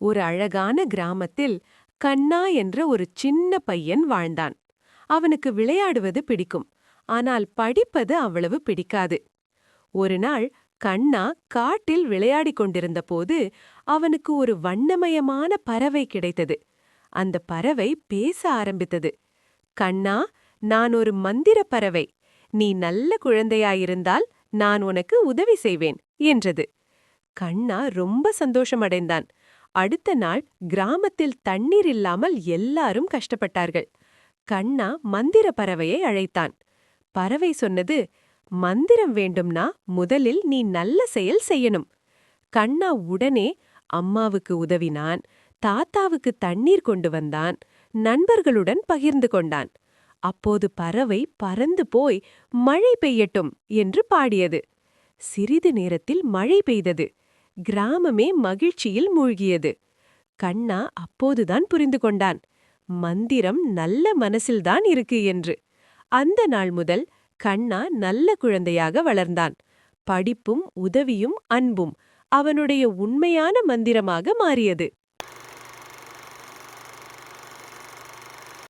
ஒரு அழகான கிராமத்தில் கண்ணா என்ற ஒரு சின்ன பையன் வாழ்ந்தான். அவனுக்கு விளையாடுவது பிடிக்கும். ஆனால் படிப்பது அவ்வளவு பிடிக்காது. ஒரு நாள் கண்ணா காட்டில் விளையாடிக் கொண்டிருந்தபோது அவனுக்கு ஒரு வண்ணமயமான பறவை கிடைத்தது. அந்த பறவை பேச ஆரம்பித்தது. கண்ணா, நான் ஒரு மந்திரப் பறவை. நீ நல்ல குழந்தையாயிருந்தால் நான் உனக்கு உதவி செய்வேன் என்றது. கண்ணா ரொம்ப சந்தோஷமடைந்தான். அடுத்த நாள் கிராமத்தில் தண்ணீர் இல்லாமல் எல்லாரும் கஷ்டப்பட்டார்கள். கண்ணா மந்திர பறவையை அழைத்தான். பறவை சொன்னது, மந்திரம் வேண்டும்னா முதலில் நீ நல்ல செயல் செய்யணும். கண்ணா உடனே அம்மாவுக்கு உதவினான், தாத்தாவுக்கு தண்ணீர் கொண்டு வந்தான், நண்பர்களுடன் பகிர்ந்து கொண்டான். அப்போது பறவை பறந்து போய் மழை பெய்யட்டும் என்று பாடியது. சிறிது நேரத்தில் மழை பெய்தது. கிராமமே மகிழ்ச்சியில் மூழ்கியது. கண்ணா அப்போதுதான் புரிந்து கொண்டான், மந்திரம் நல்ல மனசில்தான் இருக்கு என்று. அந்த நாள் முதல் கண்ணா நல்ல குழந்தையாக வளர்ந்தான். படிப்பும் உதவியும் அன்பும் அவனுடைய உண்மையான மந்திரமாக மாறியது.